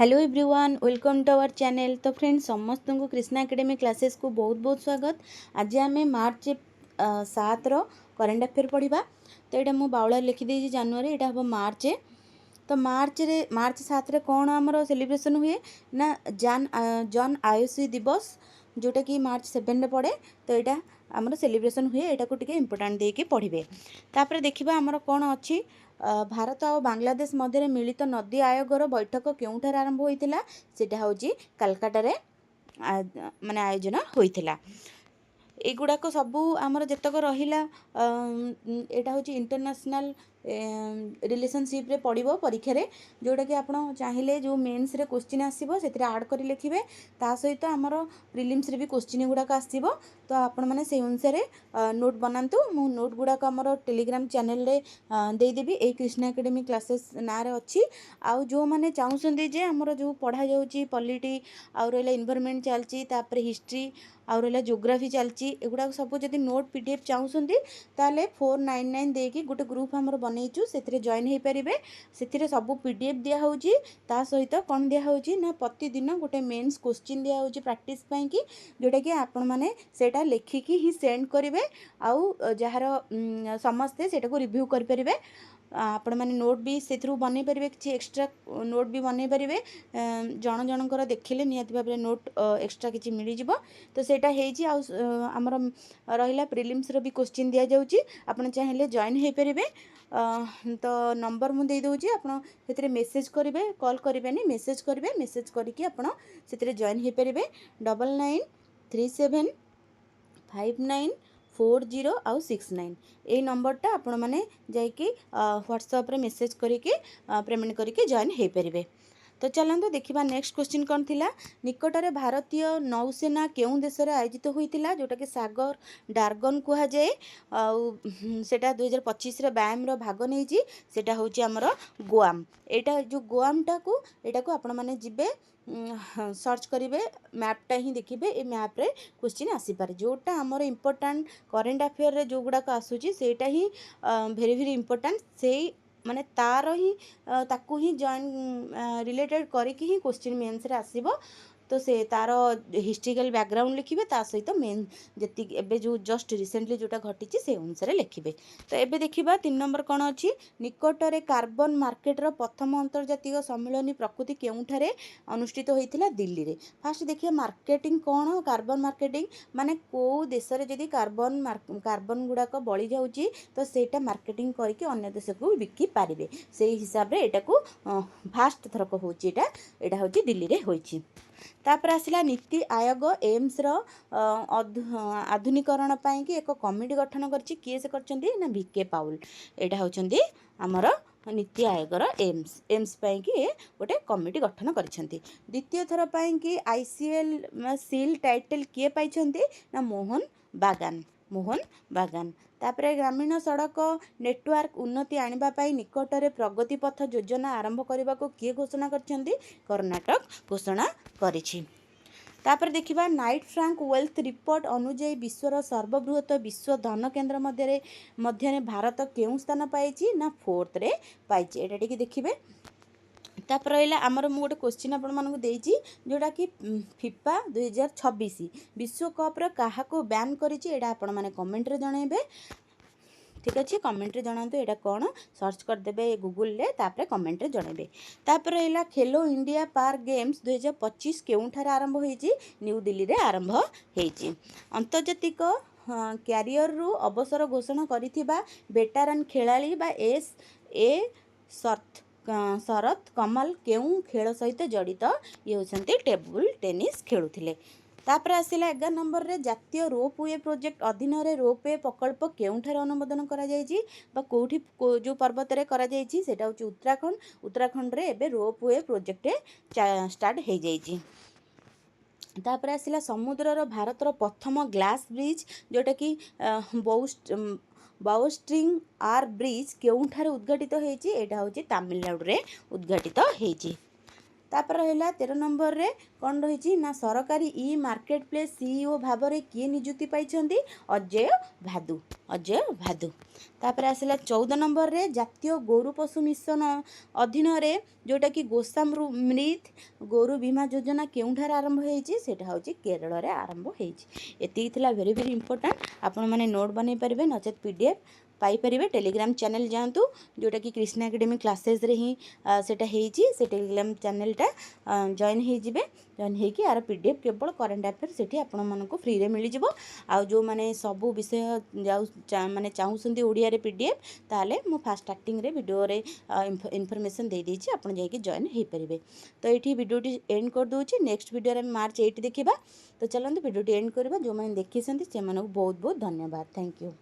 Hello everyone welcome to our channel. तो friends समस्त को कृष्णा एकेडमी क्लासेस को बहुत बहुत स्वागत। आज आम मार्च 7 करेन्ट अफेयर पढ़ा। तो यहाँ मुझे बाउला लिखिदे जानुरी यहाँ हम मार्च। तो मार्च 7 रे कौन आमर सेलिब्रेशन हुए ना जन आयुषी दिवस जोटा कि मार्च 7 पड़े। तो यहाँ आमर सेलिब्रेशन हुए यहाँ को इम्पोर्टाट देके पढ़े। तापर देखा आमर कौन अच्छी भारत और बांग्लादेश मध्य मिलित नदी आयोगर बैठक केउठार आरंभ होइतिला सेटा होची कलकाता माने आयोजन होइतिला। एगुड़ाक सबू आमर जतक रहिला एटा होची इंटरनेशनल रिलेशनशिप रे पड़िबो परीक्षा रे जोटा कि आपण चाहिए जो मेन्स रे क्वेश्चन आसीबो सेतिरे ऐड करी लिखिबे। ता सहित आमर प्रिलिम्स रे भी क्वेश्चन गुड़ाक आसीबो। तो आपण माने से अनुसार नोट बनातु। मु नोट गुड़ाक आमर टेलीग्राम चैनल रे दे देबी। ए कृष्णा एकेडमी क्लासेस ना रे अछि। आउ जो माने चाहुसंदी जे आमर जो पढ़ा जाउची पॉलिटी आउ रहला एनवायरनमेंट चलची तापर हिस्ट्री आउ रहला ज्योग्राफी चलची एगुडा सब जदि नोट पीडीएफ चाहुसंदी ताले 499 देकी गोटे ग्रुप आमर बनैचु सेतिरे जॉइन हे परिबे। सेतिरे सब पीडीएफ दिया होउची ता सहित कोन दिया होउची ना प्रतिदिन गोटे मेंस क्वेश्चन दिया होउची प्रैक्टिस पई कि जोटा कि आपण माने सेटा लेखिकी ही सेंड करिवे आउ जहार समस्ते सेटा को रिव्यू कर परिबे। आपण माने नोट भी सेथरु बनै परिबे कि एक्स्ट्रा नोट भी बनै परिबे। जण जणकर देखिले नियति भाबरे नोट एक्स्ट्रा किछि मिली जिवो। तो सेटा हेजी आ हमर रहिला प्रिलिम्स रो भी क्वेश्चन दिया जाउची आपण चाहिले जॉइन हे परिबे। तो नंबर मु दे दोउची आपण सेतिरे मेसेज करिवे कॉल करिवेनी मेसेज करिवे मेसेज करिकि आपण सेतिरे जॉइन हे परिबे 99375940 आउ 69 ए नंबरटा आपण माने जाइकी व्हाट्सएप रे मेसेज करिकि पेमेंट करिकि जॉइन हे परिबे। तो चलते देखा नेक्स्ट क्वेश्चन कौन थिला। निकटरे भारतीय नौसेना केउं देश रे आयोजित होइतिला जोटा कि सागर डार्गन कुहा जाए सेटा 2025 रे व्यायाम रो भाग नेजी सेटा होची हमर गोआम। एटा जो गोआमटा को एटा को आपण माने जिबे सर्च करिवे मैपटा ही देखिबे। ए मैप रे क्वेश्चन आसी पारे जोटा हमर इंपोर्टेंट करेंट अफेयर रे जो गुडा का आसुची सेटा ही भेरी भेरी इंपोर्टेंट से माने तार ही ताकू ही जॉइन रिलेटेड करिकी ही क्वेश्चन मेंस रे आसीबो। तो से तार हिस्ट्रिकल बैकग्राउंड लिखिबे ता सहित मेन जति एबे जो जस्ट रिसेंटली जोटा घटिची से अनुसार लिखिबे। तो एबे देखिबा 3 नंबर कोन अछि निकटरे कार्बन मार्केट रो प्रथम अंतर्जातीय सम्मेलन प्रकृति केउठारे अनुष्ठित होइतिला दिल्ली रे। फास्ट देखिए मार्केटिंग कोन कार्बन मार्केटिंग माने को देश रे जदी कार्बन गुडा को बळी जाउची तो सेटा मार्केटिंग करके अन्य देश को बिकी पारिबे। सेही हिसाब रे एटा को फास्ट थरक होची एटा होची दिल्ली रे होईची। तापर आसिला नीति आयोग एम्स रो आधुनिकरण पाई कि एक कमिटी गठन करछि किए से करछंती ना वीके पाउल एटा होचंती हमर नीति आयोगर एम्स पाई कि गोटे कमिटी गठन करछंती। द्वितीय थर पाई कि आईसीएल सील टाइटल किए पाइछंती ना मोहन बागान। तापरे ग्रामीण सड़क नेटवर्क उन्नति आनिबा पाई निकटरे प्रगति पथ योजना आरंभ करने को किए घोषणा करछंती कर्नाटक घोषणा करिछि। तापर देखिबा नाइट फ्रैंक वेल्थ रिपोर्ट अनुଯାयी विश्वर सर्वबृहत विश्व धन केंद्र मध्य भारत केउं स्थान पाइछि ना 4th रे पाइछि एटा टिके देखिबे। तापर रहिला आमर मु गोटे क्वेश्चन आपण मानकु देइछि जोटा कि फिफा 2026 विश्व कप रे काहाको बैन करिछि एटा आपण माने कमेंट रे जणाइबे। ठीक अच्छे कमेंट रे जणांतु एटा कोन सर्च कर देबे गूगल रे तापर कमेंट रे जणाइबे। तापर रहिला खेलो इंडिया पार गेम्स 2025 केउंठार आरंभ होईछि न्यू दिल्ली रे आरंभ हेछि। अंतर्जातिक कैरियर रु अवसर घोषणा करिथिबा वेटरन खेलाड़ी बा शरत कमल केउं खेल सहित जड़ित ये होचंती टेबल टेनिस खेलुथिले। तापर आसिला 11 नंबर रे जातीय रोपवे प्रोजेक्ट अधीन रे रोपवे प्रकल्प केउंठार अनुमोदन करा जायछि बा कोठी जो पर्वत रे करा जायछि सेटा होची उत्तराखंड रे एबे रोपवे प्रोजेक्ट स्टार्ट हे जायछि। तापर आसिला समुद्र रो भारत रो प्रथम ग्लास ब्रिज जोटा कि बाउस्ट्रिंग आर ब्रिज केउंठार उद्घाटित हेछि एटा होची तमिलनाडु रे उद्घाटित हेछि। तापर रहा 13 नंबर रे कौन रही ना सरकारी ई मार्केट प्लेस सीईओ भाव में किए नियुक्ति पाई अजय भादु। अजय भादु तापर आसला 14 नंबर रे जातीय गोरु पशु मिशन अधीन रे जोटा कि गोसामृत गोरु बीमा योजना केउठार आरंभ होईची सेटा होची केरल रे आरंभ होईची। एति थिला वेरी वेरी इंपोर्टेंट आपण माने नोट बनै परिबे नचेत पीडीएफ पाइपर टेलीग्राम चैनल जातु जोटा कि कृष्णा एकेडमी क्लासेस रे ही सेटा हेची से टेलीग्राम चैनलटा जॉइन होइजिबे। जॉइन होइकि यार पीडीएफ केवल करेंट अफेयर सेठी आपण मानक फ्री रे मिल जिवो। आ जो माने सब विषय जाउ माने चाहूसंती ओडिया रे पीडीएफ ताले मु फास्ट स्टार्टिंग रे वीडियो रे इन्फॉर्मेशन दे देछि आपण जाई कि जॉइन हे परिबे। तो एठी वीडियोटी एंड कर दोछि। नेक्स्ट वीडियो रे मार्च 8 देखिबा। तो चलंतु वीडियोटी एंड करबा। जो माने देखिसंती से मानक बहुत बहुत धन्यवाद। Thank you.